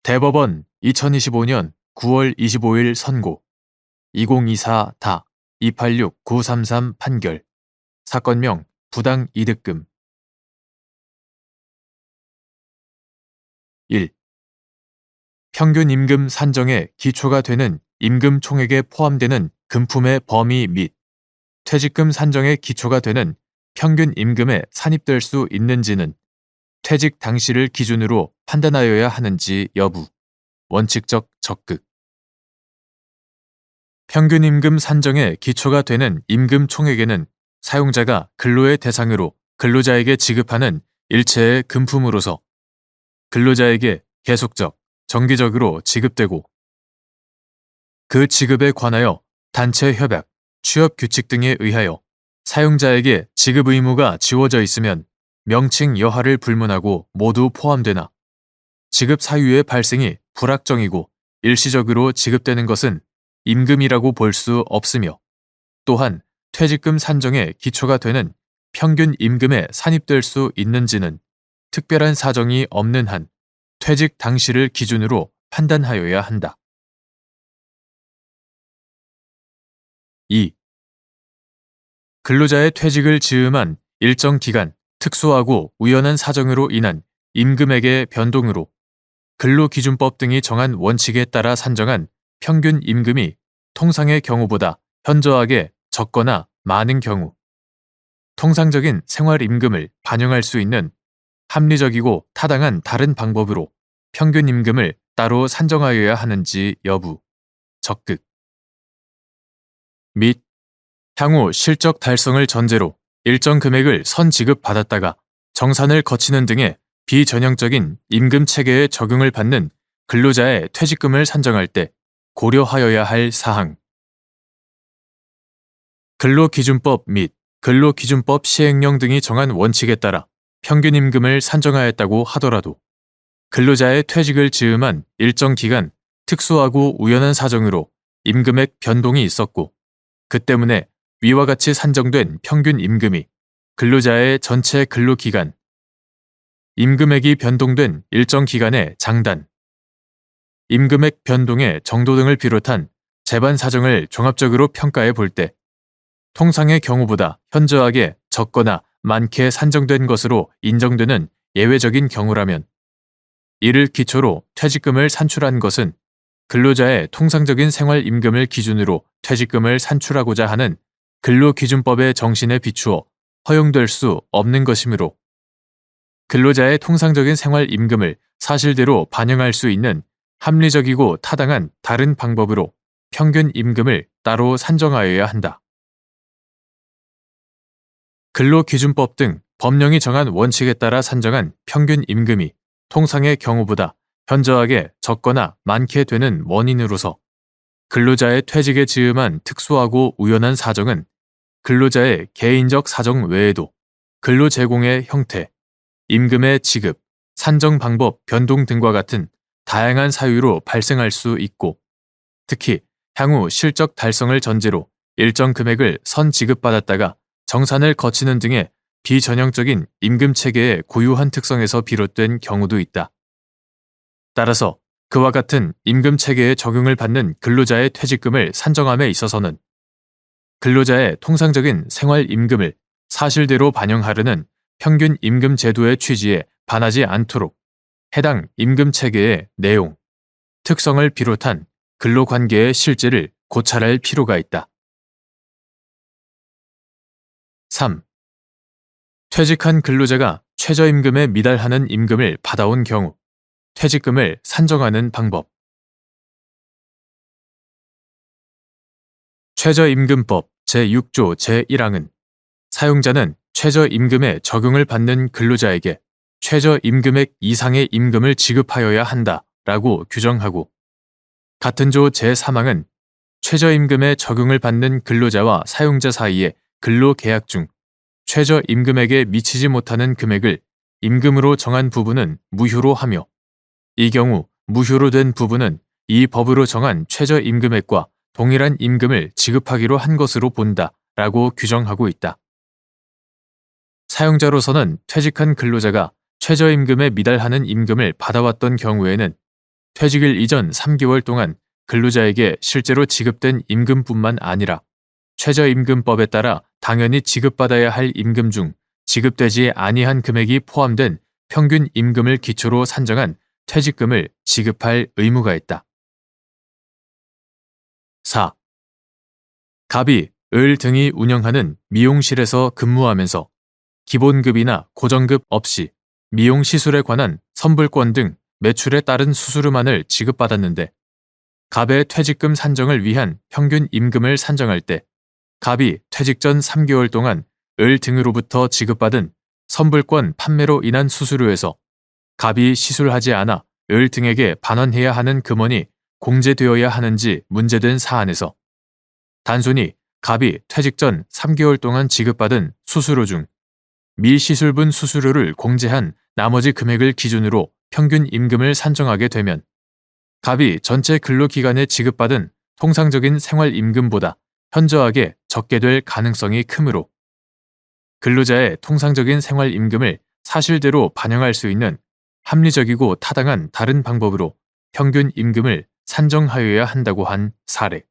대법원 2025년 9월 25일 선고 2024-286-933 판결 사건명 부당 이득금 1. 평균 임금 산정의 기초가 되는 임금 총액에 포함되는 금품의 범위 및 퇴직금 산정의 기초가 되는 평균 임금에 산입될 수 있는지는 퇴직 당시를 기준으로 판단하여야 하는지 여부, 원칙적 적극. 평균 임금 산정의 기초가 되는 임금 총액에는 사용자가 근로의 대상으로 근로자에게 지급하는 일체의 금품으로서 근로자에게 계속적, 정기적으로 지급되고 그 지급에 관하여 단체 협약, 취업 규칙 등에 의하여 사용자에게 지급 의무가 지워져 있으면 명칭 여하를 불문하고 모두 포함되나 지급 사유의 발생이 불확정이고 일시적으로 지급되는 것은 임금이라고 볼 수 없으며 또한 퇴직금 산정의 기초가 되는 평균 임금에 산입될 수 있는지는 특별한 사정이 없는 한 퇴직 당시를 기준으로 판단하여야 한다. 2. 근로자의 퇴직을 즈음한 일정 기간 특수하고 우연한 사정으로 인한 임금액의 변동으로 근로기준법 등이 정한 원칙에 따라 산정한 평균 임금이 통상의 경우보다 현저하게 적거나 많은 경우 통상적인 생활임금을 반영할 수 있는 합리적이고 타당한 다른 방법으로 평균 임금을 따로 산정하여야 하는지 여부, 적극. 및 향후 실적 달성을 전제로 일정 금액을 선지급받았다가 정산을 거치는 등의 비전형적인 임금 체계에 적용을 받는 근로자의 퇴직금을 산정할 때 고려하여야 할 사항. 근로기준법 및 근로기준법 시행령 등이 정한 원칙에 따라 평균 임금을 산정하였다고 하더라도 근로자의 퇴직을 즈음한 일정 기간 특수하고 우연한 사정으로 임금액 변동이 있었고 그 때문에 위와 같이 산정된 평균 임금이 근로자의 전체 근로기간, 임금액이 변동된 일정 기간의 장단, 임금액 변동의 정도 등을 비롯한 재반 사정을 종합적으로 평가해 볼 때 통상의 경우보다 현저하게 적거나 많게 산정된 것으로 인정되는 예외적인 경우라면 이를 기초로 퇴직금을 산출한 것은 근로자의 통상적인 생활임금을 기준으로 퇴직금을 산출하고자 하는 근로기준법의 정신에 비추어 허용될 수 없는 것이므로 근로자의 통상적인 생활임금을 사실대로 반영할 수 있는 합리적이고 타당한 다른 방법으로 평균 임금을 따로 산정하여야 한다. 근로기준법 등 법령이 정한 원칙에 따라 산정한 평균 임금이 통상의 경우보다 현저하게 적거나 많게 되는 원인으로서 근로자의 퇴직에 즈음한 특수하고 우연한 사정은 근로자의 개인적 사정 외에도 근로 제공의 형태, 임금의 지급, 산정 방법 변동 등과 같은 다양한 사유로 발생할 수 있고 특히 향후 실적 달성을 전제로 일정 금액을 선지급받았다가 정산을 거치는 등의 비전형적인 임금 체계의 고유한 특성에서 비롯된 경우도 있다. 따라서 그와 같은 임금 체계에 적용을 받는 근로자의 퇴직금을 산정함에 있어서는 근로자의 통상적인 생활임금을 사실대로 반영하려는 평균 임금 제도의 취지에 반하지 않도록 해당 임금 체계의 내용, 특성을 비롯한 근로관계의 실제를 고찰할 필요가 있다. 3. 퇴직한 근로자가 최저임금에 미달하는 임금을 받아온 경우 퇴직금을 산정하는 방법. 최저임금법 제6조 제1항은 사용자는 최저임금에 적용을 받는 근로자에게 최저임금액 이상의 임금을 지급하여야 한다라고 규정하고 같은 조 제3항은 최저임금에 적용을 받는 근로자와 사용자 사이의 근로계약 중 최저임금액에 미치지 못하는 금액을 임금으로 정한 부분은 무효로 하며 이 경우 무효로 된 부분은 이 법으로 정한 최저임금액과 동일한 임금을 지급하기로 한 것으로 본다라고 규정하고 있다. 사용자로서는 퇴직한 근로자가 최저임금에 미달하는 임금을 받아왔던 경우에는 퇴직일 이전 3개월 동안 근로자에게 실제로 지급된 임금뿐만 아니라 최저임금법에 따라 당연히 지급받아야 할 임금 중 지급되지 아니한 금액이 포함된 평균 임금을 기초로 산정한 퇴직금을 지급할 의무가 있다. 4. 갑이, 을 등이 운영하는 미용실에서 근무하면서 기본급이나 고정급 없이 미용 시술에 관한 선불권 등 매출에 따른 수수료만을 지급받았는데 갑의 퇴직금 산정을 위한 평균 임금을 산정할 때 갑이 퇴직 전 3개월 동안 을 등으로부터 지급받은 선불권 판매로 인한 수수료에서 갑이 시술하지 않아 을 등에게 반환해야 하는 금원이 공제되어야 하는지 문제된 사안에서 단순히 갑이 퇴직 전 3개월 동안 지급받은 수수료 중 미시술분 수수료를 공제한 나머지 금액을 기준으로 평균 임금을 산정하게 되면 갑이 전체 근로기간에 지급받은 통상적인 생활임금보다 현저하게 적게 될 가능성이 크므로 근로자의 통상적인 생활임금을 사실대로 반영할 수 있는 합리적이고 타당한 다른 방법으로 평균 임금을 산정하여야 한다고 한 사례.